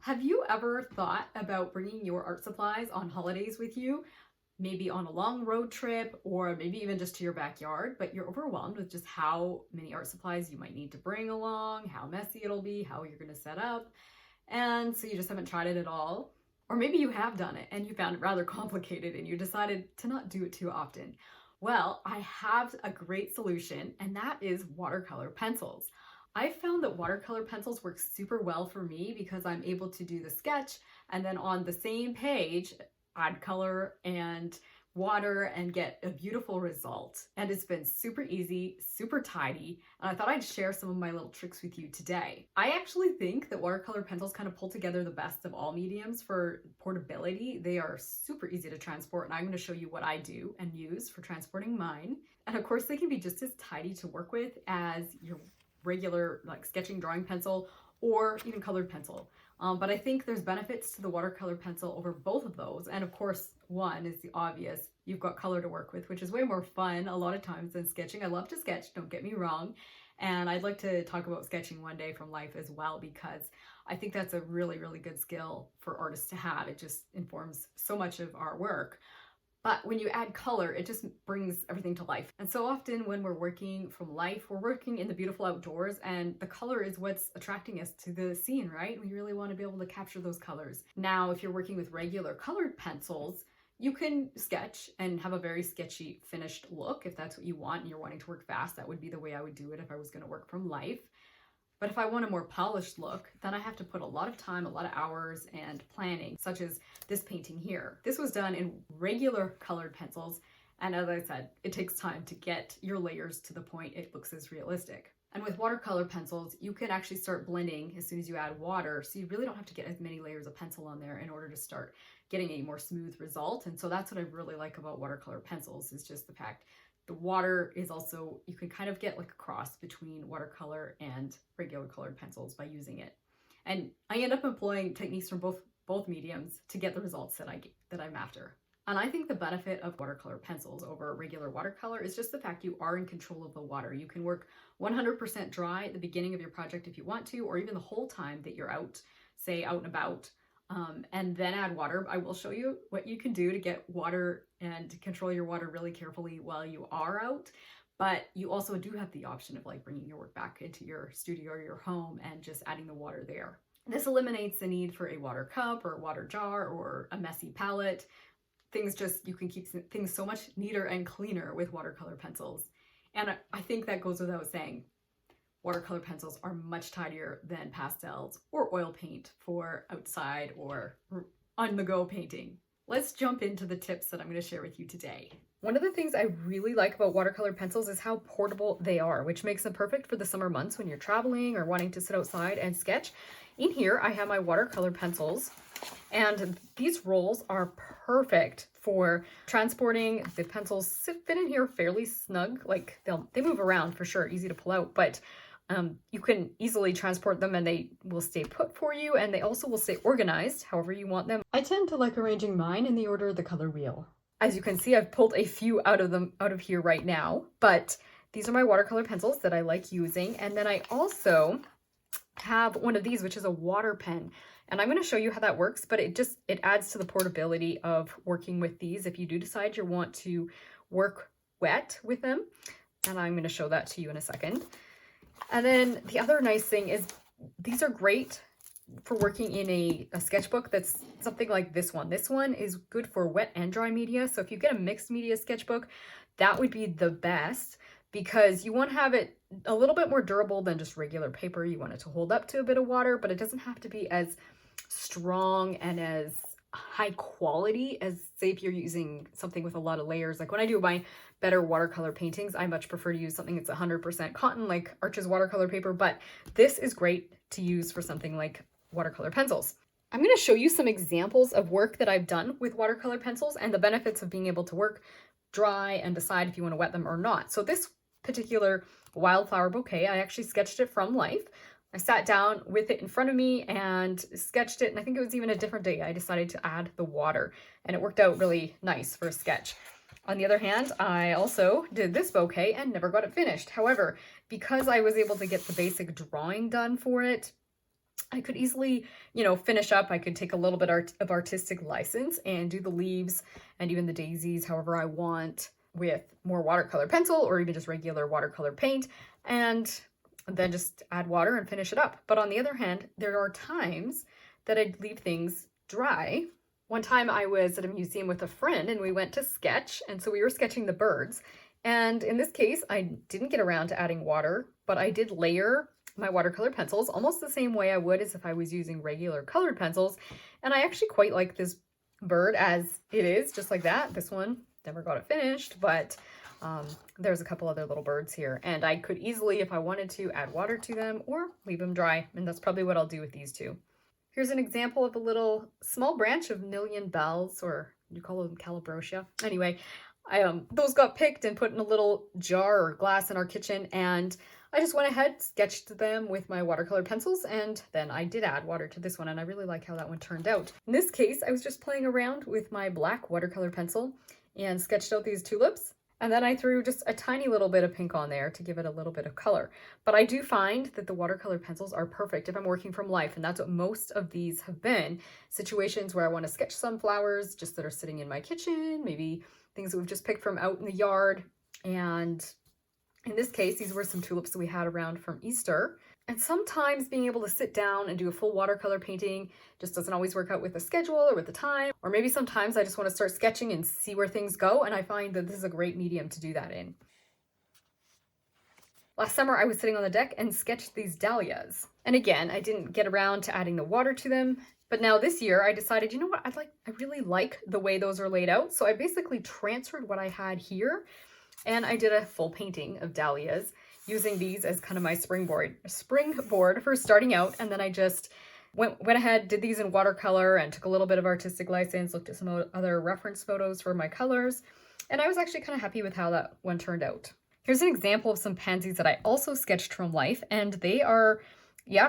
Have you ever thought about bringing your art supplies on holidays with you? Maybe on a long road trip or maybe even just to your backyard, but you're overwhelmed with just how many art supplies you might need to bring along, how messy it'll be, how you're going to set up, and so you just haven't tried it at all. Or maybe you have done it and you found it rather complicated and you decided to not do it too often. Well, I have a great solution, and that is watercolor pencils. I found that watercolor pencils work super well for me because I'm able to do the sketch and then on the same page add color and water and get a beautiful result. And it's been super easy, super tidy, and I thought I'd share some of my little tricks with you today. I actually think that watercolor pencils kind of pull together the best of all mediums for portability. They are super easy to transport, and I'm going to show you what I do and use for transporting mine. And of course, they can be just as tidy to work with as your regular like sketching drawing pencil or even colored pencil. But I think there's benefits to the watercolor pencil over both of those. And of course, one is the obvious. You've got color to work with, which is way more fun a lot of times than sketching. I love to sketch, don't get me wrong. And I'd like to talk about sketching one day from life as well, because I think that's a really, really good skill for artists to have. It just informs so much of our work. But when you add color, it just brings everything to life. And so often when we're working from life, we're working in the beautiful outdoors, and the color is what's attracting us to the scene, right? We really want to be able to capture those colors. Now, if you're working with regular colored pencils, you can sketch and have a very sketchy finished look if that's what you want and you're wanting to work fast. That would be the way I would do it if I was going to work from life. But if I want a more polished look, then I have to put a lot of time, a lot of hours and planning, such as this painting here. This was done in regular colored pencils, and as I said, it takes time to get your layers to the point it looks as realistic. And with watercolor pencils, you can actually start blending as soon as you add water, so you really don't have to get as many layers of pencil on there in order to start getting a more smooth result. And so that's what I really like about watercolor pencils, is just the fact the water is also, you can kind of get like a cross between watercolor and regular colored pencils by using it. And I end up employing techniques from both mediums to get the results that I'm after. And I think the benefit of watercolor pencils over regular watercolor is just the fact you are in control of the water. You can work 100% dry at the beginning of your project if you want to, or even the whole time that you're out, say out and about, and then add water. I will show you what you can do to get water and control your water really carefully while you are out. But you also do have the option of like bringing your work back into your studio or your home and just adding the water there. This eliminates the need for a water cup or a water jar or a messy palette. You can keep things so much neater and cleaner with watercolor pencils. And I think that goes without saying. Watercolor pencils are much tidier than pastels or oil paint for outside or on-the-go painting. Let's jump into the tips that I'm going to share with you today. One of the things I really like about watercolor pencils is how portable they are, which makes them perfect for the summer months when you're traveling or wanting to sit outside and sketch. In here, I have my watercolor pencils, and these rolls are perfect for transporting. The pencils fit in here fairly snug. Like they move around for sure, easy to pull out, but you can easily transport them and they will stay put for you, and they also will stay organized however you want them. I tend to like arranging mine in the order of the color wheel. As you can see, I've pulled a few out of here right now, but these are my watercolor pencils that I like using. And then I also have one of these, which is a water pen. And I'm going to show you how that works, but it adds to the portability of working with these if you do decide you want to work wet with them. And I'm going to show that to you in a second. And then the other nice thing is these are great for working in a sketchbook that's something like this one. This one is good for wet and dry media. So if you get a mixed media sketchbook, that would be the best, because you want to have it a little bit more durable than just regular paper. You want it to hold up to a bit of water, but it doesn't have to be as strong and as high quality as, say, if you're using something with a lot of layers. Like when I do my better watercolor paintings, I much prefer to use something that's 100% cotton, like Arches watercolor paper, but this is great to use for something like watercolor pencils. I'm going to show you some examples of work that I've done with watercolor pencils and the benefits of being able to work dry and decide if you want to wet them or not. So this particular wildflower bouquet, I actually sketched it from life. I sat down with it in front of me and sketched it, and I think it was even a different day I decided to add the water, and it worked out really nice for a sketch. On the other hand, I also did this bouquet and never got it finished. However, because I was able to get the basic drawing done for it, I could easily, finish up. I could take a little bit of artistic license and do the leaves and even the daisies however I want with more watercolor pencil or even just regular watercolor paint, and then just add water and finish it up. But on the other hand, there are times that I leave things dry. One time I was at a museum with a friend and we went to sketch, and so we were sketching the birds. And in this case, I didn't get around to adding water, but I did layer my watercolor pencils almost the same way I would as if I was using regular colored pencils. And I actually quite like this bird as it is, just like that. This one never got it finished, but there's a couple other little birds here, and I could easily, if I wanted to, add water to them or leave them dry, and that's probably what I'll do with these two. Here's an example of a little small branch of million bells, or you call them calabrosia. Anyway, those got picked and put in a little jar or glass in our kitchen, and I just went ahead, sketched them with my watercolor pencils, and then I did add water to this one, and I really like how that one turned out. In this case, I was just playing around with my black watercolor pencil and sketched out these tulips. And then I threw just a tiny little bit of pink on there to give it a little bit of color. But I do find that the watercolor pencils are perfect if I'm working from life, and that's what most of these have been. Situations where I want to sketch some flowers just that are sitting in my kitchen, maybe things that we've just picked from out in the yard. And in this case, these were some tulips that we had around from Easter. And sometimes being able to sit down and do a full watercolor painting just doesn't always work out with the schedule or with the time. Or maybe sometimes I just want to start sketching and see where things go, and I find that this is a great medium to do that in. Last summer, I was sitting on the deck and sketched these dahlias. And again, I didn't get around to adding the water to them. But now this year, I decided, you know what, I really like the way those are laid out. So I basically transferred what I had here, and I did a full painting of dahlias, using these as kind of my springboard for starting out. And then I just went ahead, did these in watercolor and took a little bit of artistic license, looked at some other reference photos for my colors. And I was actually kind of happy with how that one turned out. Here's an example of some pansies that I also sketched from life. And they are,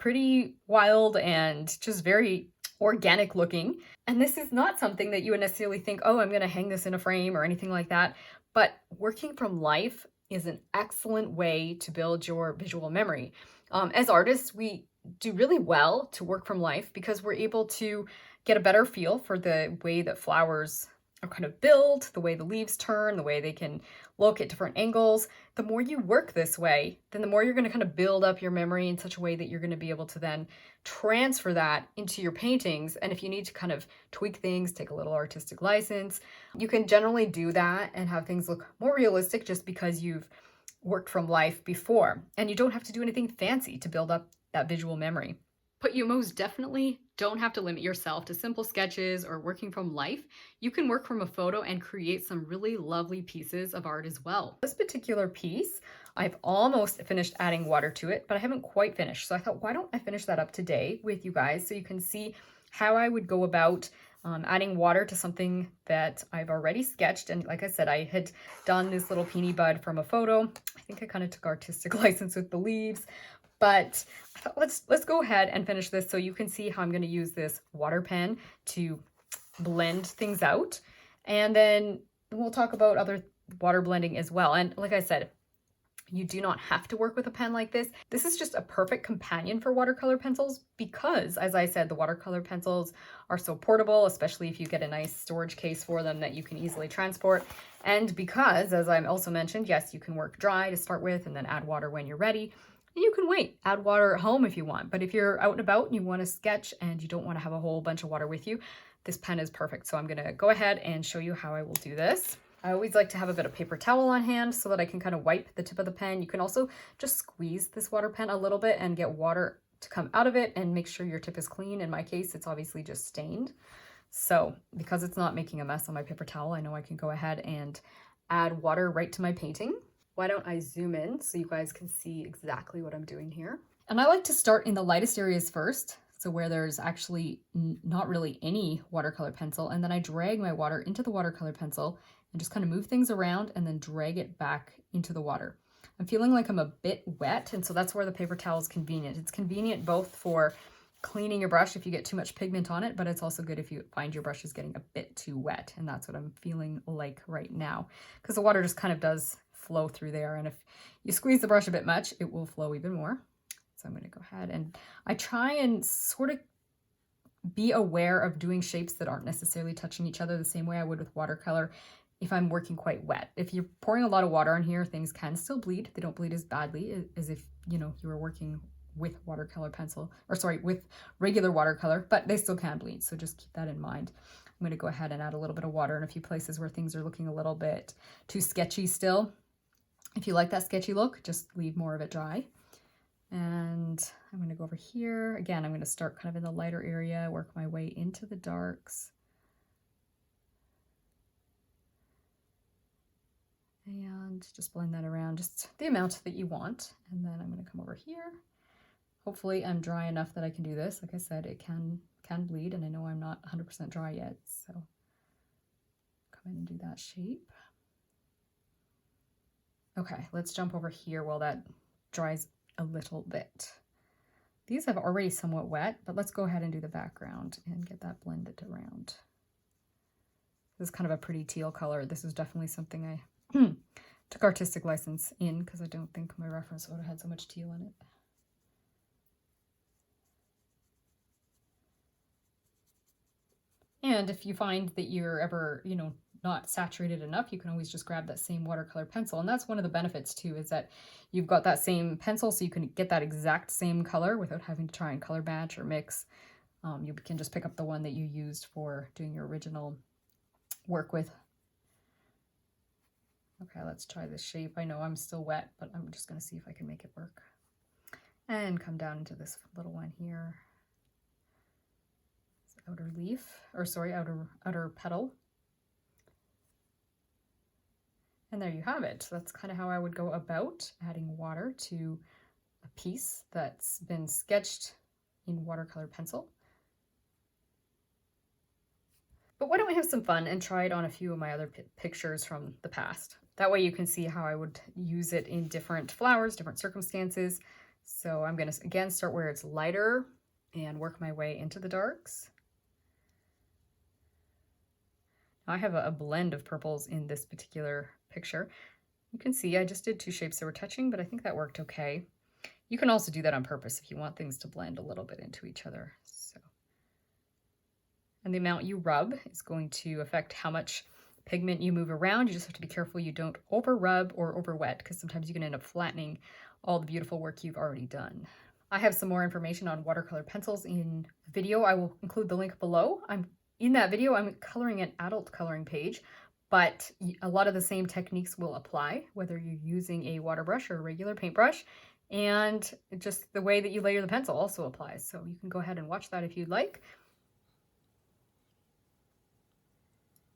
pretty wild and just very organic looking. And this is not something that you would necessarily think, oh, I'm going to hang this in a frame or anything like that. But working from life is an excellent way to build your visual memory. As artists, we do really well to work from life because we're able to get a better feel for the way that flowers are kind of built, the way the leaves turn, the way they can look at different angles. The more you work this way, then the more you're going to kind of build up your memory in such a way that you're going to be able to then transfer that into your paintings. And if you need to kind of tweak things, take a little artistic license, you can generally do that and have things look more realistic just because you've worked from life before. And you don't have to do anything fancy to build up that visual memory. But you most definitely don't have to limit yourself to simple sketches or working from life. You can work from a photo and create some really lovely pieces of art as well. This particular piece, I've almost finished adding water to it, but I haven't quite finished. So I thought, why don't I finish that up today with you guys so you can see how I would go about adding water to something that I've already sketched. And like I said, I had done this little peony bud from a photo. I think I kind of took artistic license with the leaves. But I thought, let's go ahead and finish this so you can see how I'm going to use this water pen to blend things out. And then we'll talk about other water blending as well. And like I said, you do not have to work with a pen like this. This is just a perfect companion for watercolor pencils because, as I said, the watercolor pencils are so portable, especially if you get a nice storage case for them that you can easily transport. And because, as I also mentioned, yes, you can work dry to start with and then add water when you're ready. You can wait, add water at home if you want, but if you're out and about and you want to sketch and you don't want to have a whole bunch of water with you, this pen is perfect. So I'm going to go ahead and show you how I will do this. I always like to have a bit of paper towel on hand so that I can kind of wipe the tip of the pen. You can also just squeeze this water pen a little bit and get water to come out of it and make sure your tip is clean. In my case, it's obviously just stained. So because it's not making a mess on my paper towel, I know I can go ahead and add water right to my painting. Why don't I zoom in so you guys can see exactly what I'm doing here? And I like to start in the lightest areas first, so where there's actually not really any watercolor pencil, and then I drag my water into the watercolor pencil and just kind of move things around and then drag it back into the water. I'm feeling like I'm a bit wet, and so that's where the paper towel is convenient. It's convenient both for cleaning your brush if you get too much pigment on it, but it's also good if you find your brush is getting a bit too wet, and that's what I'm feeling like right now, because the water just kind of does flow through there, and if you squeeze the brush a bit much, it will flow even more. So I'm going to go ahead and I try and sort of be aware of doing shapes that aren't necessarily touching each other the same way I would with watercolor if I'm working quite wet. If you're pouring a lot of water on here, things can still bleed. They don't bleed as badly as if, you know, you were working with watercolor pencil, or sorry, with regular watercolor, but they still can bleed. So just keep that in mind. I'm going to go ahead and add a little bit of water in a few places where things are looking a little bit too sketchy still. If you like that sketchy look, just leave more of it dry. And I'm going to go over here. Again, I'm going to start kind of in the lighter area, work my way into the darks. And just blend that around, just the amount that you want. And then I'm going to come over here. Hopefully I'm dry enough that I can do this. Like I said, it can bleed, and I know I'm not 100% dry yet. So come in and do that shape. Okay, let's jump over here while that dries a little bit. These have already somewhat wet, but let's go ahead and do the background and get that blended around. This is kind of a pretty teal color. This is definitely something I took artistic license in because I don't think my reference photo had so much teal in it. And if you find that you're ever, you know, not saturated enough, you can always just grab that same watercolor pencil. And that's one of the benefits too, is that you've got that same pencil, so you can get that exact same color without having to try and color match or mix. You can just pick up the one that you used for doing your original work with. Okay, let's try this shape. I know I'm still wet, but I'm just going to see if I can make it work. And come down into this little one here. It's outer leaf, or sorry, outer petal. And there you have it. That's kind of how I would go about adding water to a piece that's been sketched in watercolor pencil. But why don't we have some fun and try it on a few of my other pictures from the past? That way you can see how I would use it in different flowers, different circumstances. So I'm going to, again, start where it's lighter and work my way into the darks. I have a blend of purples in this particular picture. You can see I just did two shapes that were touching, but I think that worked okay. You can also do that on purpose if you want things to blend a little bit into each other. So, and the amount you rub is going to affect how much pigment you move around. You just have to be careful you don't over rub or over wet, because sometimes you can end up flattening all the beautiful work you've already done. I have some more information on watercolor pencils in the video. I will include the link below. In that video, I'm coloring an adult coloring page, but a lot of the same techniques will apply, whether you're using a water brush or a regular paintbrush, and just the way that you layer the pencil also applies. So you can go ahead and watch that if you'd like.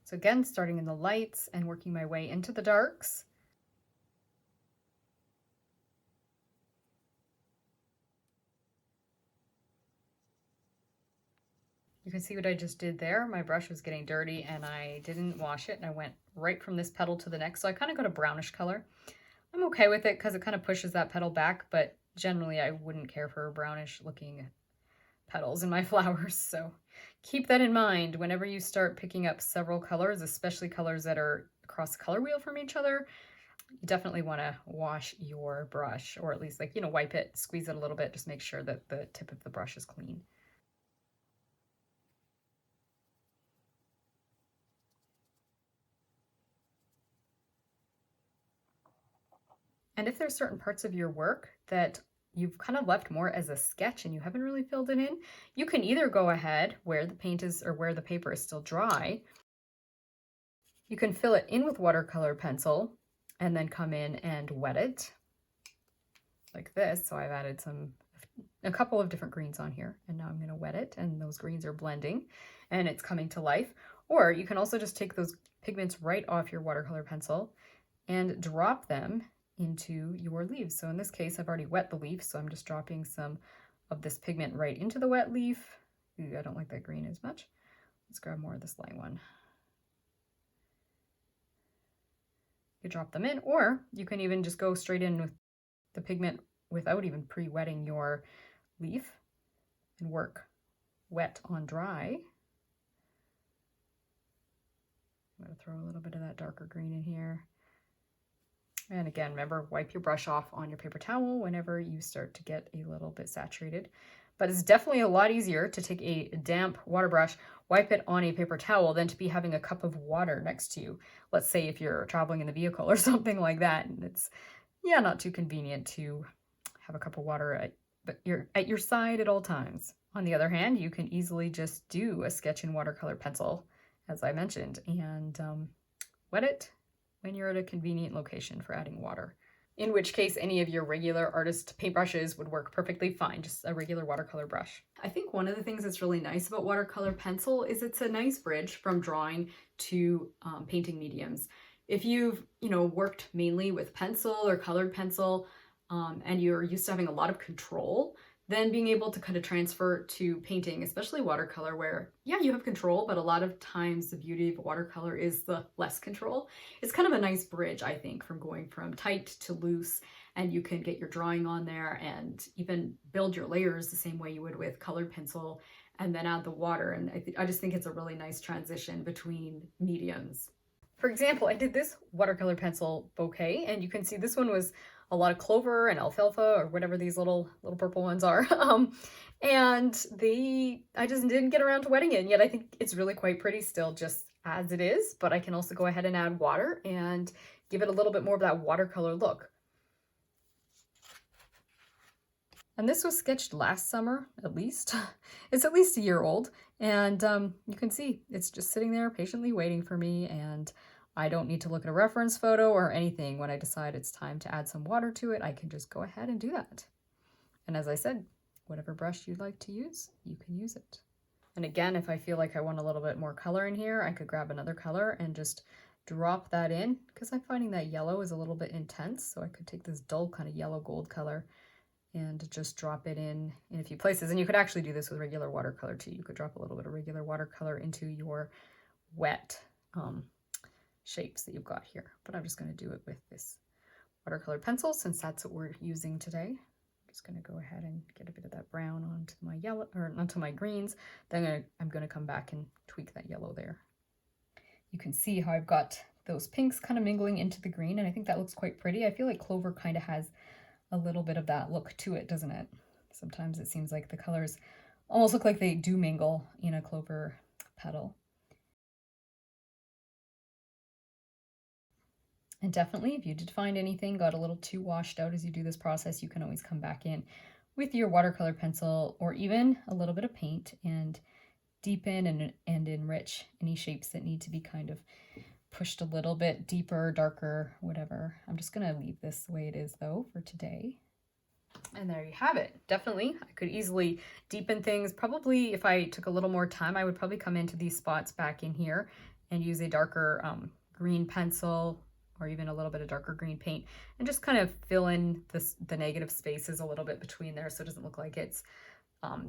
So again, starting in the lights and working my way into the darks. You can see what I just did there. My brush was getting dirty and I didn't wash it, and I went right from this petal to the next. So I kind of got a brownish color. I'm okay with it because it kind of pushes that petal back, but generally I wouldn't care for brownish looking petals in my flowers. So keep that in mind whenever you start picking up several colors, especially colors that are across the color wheel from each other. You definitely want to wash your brush, or at least, like, you know, wipe it, squeeze it a little bit, just make sure that the tip of the brush is clean. And if there's certain parts of your work that you've kind of left more as a sketch and you haven't really filled it in, you can either go ahead where the paint is, or where the paper is still dry, you can fill it in with watercolor pencil and then come in and wet it like this. So I've added a couple of different greens on here, and now I'm going to wet it, and those greens are blending and it's coming to life. Or you can also just take those pigments right off your watercolor pencil and drop them into your leaves. So in this case, I've already wet the leaf, so I'm just dropping some of this pigment right into the wet leaf. Ooh, I don't like that green as much. Let's grab more of this light one. You drop them in, or you can even just go straight in with the pigment without even pre-wetting your leaf and work wet on dry. I'm going to throw a little bit of that darker green in here. And again, remember, wipe your brush off on your paper towel whenever you start to get a little bit saturated. But it's definitely a lot easier to take a damp water brush, wipe it on a paper towel, than to be having a cup of water next to you. Let's say if you're traveling in the vehicle or something like that, and it's, yeah, not too convenient to have a cup of water at your side at all times. On the other hand, you can easily just do a sketch in watercolor pencil, as I mentioned, and wet it when you're at a convenient location for adding water. In which case, any of your regular artist paintbrushes would work perfectly fine, just a regular watercolor brush. I think one of the things that's really nice about watercolor pencil is it's a nice bridge from drawing to painting mediums. If you've, worked mainly with pencil or colored pencil, and you're used to having a lot of control, then being able to kind of transfer to painting, especially watercolor, where, yeah, you have control, but a lot of times the beauty of watercolor is the less control. It's kind of a nice bridge, I think, from going from tight to loose, and you can get your drawing on there and even build your layers the same way you would with colored pencil, and then add the water. And I just think it's a really nice transition between mediums. For example, I did this watercolor pencil bouquet, and you can see this one was a lot of clover and alfalfa, or whatever these little purple ones are. And I just didn't get around to wetting it, and yet I think it's really quite pretty still just as it is, but I can also go ahead and add water and give it a little bit more of that watercolor look. And this was sketched last summer, at least. It's at least a year old, and you can see it's just sitting there patiently waiting for me, and I don't need to look at a reference photo or anything. When I decide it's time to add some water to it, I can just go ahead and do that. And as I said, whatever brush you'd like to use, you can use it. And again, if I feel like I want a little bit more color in here, I could grab another color and just drop that in, because I'm finding that yellow is a little bit intense. So I could take this dull kind of yellow gold color and just drop it in a few places. And you could actually do this with regular watercolor too. You could drop a little bit of regular watercolor into your wet shapes that you've got here, but I'm just going to do it with this watercolor pencil since that's what we're using today. I'm just going to go ahead and get a bit of that brown onto my yellow, or onto my greens. Then I'm going to come back and tweak that yellow there. You can see how I've got those pinks kind of mingling into the green, and I think that looks quite pretty. I feel like clover kind of has a little bit of that look to it, doesn't it? Sometimes it seems like the colors almost look like they do mingle in a clover petal. And definitely, if you did find anything got a little too washed out as you do this process, you can always come back in with your watercolor pencil or even a little bit of paint and deepen and enrich any shapes that need to be kind of pushed a little bit deeper, darker, whatever. I'm just going to leave this the way it is though for today. And there you have it. Definitely, I could easily deepen things. Probably if I took a little more time, I would probably come into these spots back in here and use a darker green pencil, or even a little bit of darker green paint, and just kind of fill in the negative spaces a little bit between there so it doesn't look like it's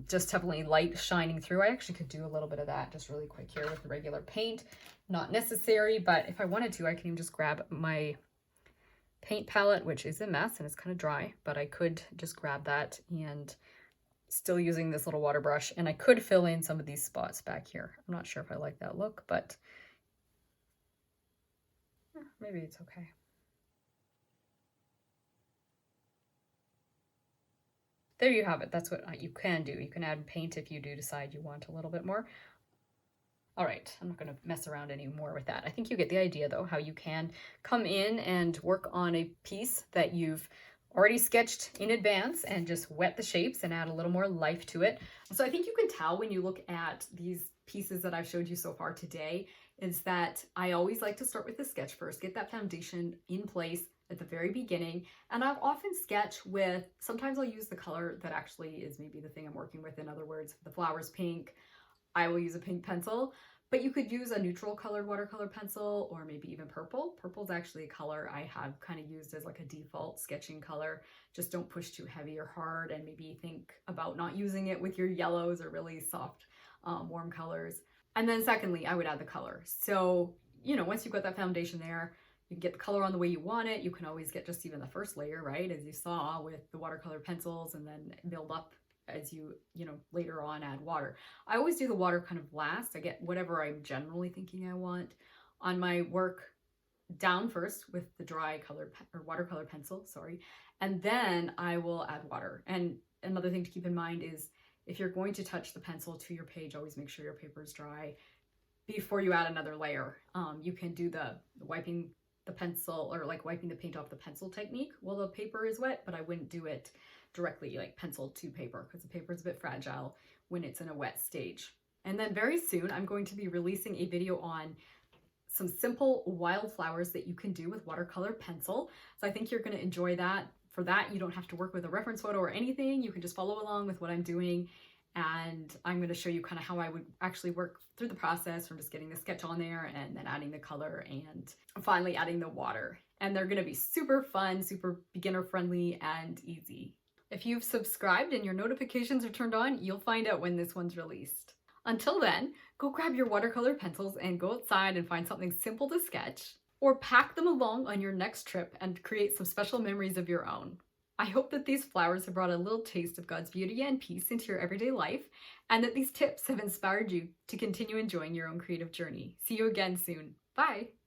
just heavily light shining through. I actually could do a little bit of that just really quick here with the regular paint. Not necessary, but if I wanted to, I can even just grab my paint palette, which is a mess and it's kind of dry, but I could just grab that and still using this little water brush, and I could fill in some of these spots back here. I'm not sure if I like that look, but maybe it's okay. There you have it. That's what you can do. You can add paint if you do decide you want a little bit more. All right, I'm not going to mess around anymore with that. I think you get the idea though, how you can come in and work on a piece that you've already sketched in advance and just wet the shapes and add a little more life to it. So I think you can tell when you look at these pieces that I've showed you so far today, is that I always like to start with the sketch first, get that foundation in place at the very beginning. And I'll often sketch with, sometimes I'll use the color that actually is maybe the thing I'm working with. In other words, if the flower's pink, I will use a pink pencil, but you could use a neutral colored watercolor pencil, or maybe even purple. Purple is actually a color I have kind of used as like a default sketching color. Just don't push too heavy or hard, and maybe think about not using it with your yellows or really soft, warm colors. And then secondly, I would add the color. So, once you've got that foundation there, you can get the color on the way you want it. You can always get just even the first layer, right, as you saw with the watercolor pencils, and then build up as you later on add water. I always do the water kind of last. I get whatever I'm generally thinking I want on my work down first with the dry colored or watercolor pencil, sorry, and then I will add water. And another thing to keep in mind is if you're going to touch the pencil to your page, always make sure your paper is dry before you add another layer. You can do the wiping the pencil or like wiping the paint off the pencil technique while the paper is wet, but I wouldn't do it directly like pencil to paper because the paper is a bit fragile when it's in a wet stage. And then very soon I'm going to be releasing a video on some simple wildflowers that you can do with watercolor pencil. So I think you're going to enjoy that. For that, you don't have to work with a reference photo or anything. You can just follow along with what I'm doing. And I'm going to show you kind of how I would actually work through the process from just getting the sketch on there and then adding the color and finally adding the water. And they're going to be super fun, super beginner friendly and easy. If you've subscribed and your notifications are turned on, you'll find out when this one's released. Until then, go grab your watercolor pencils and go outside and find something simple to sketch, or pack them along on your next trip and create some special memories of your own. I hope that these flowers have brought a little taste of God's beauty and peace into your everyday life, and that these tips have inspired you to continue enjoying your own creative journey. See you again soon. Bye!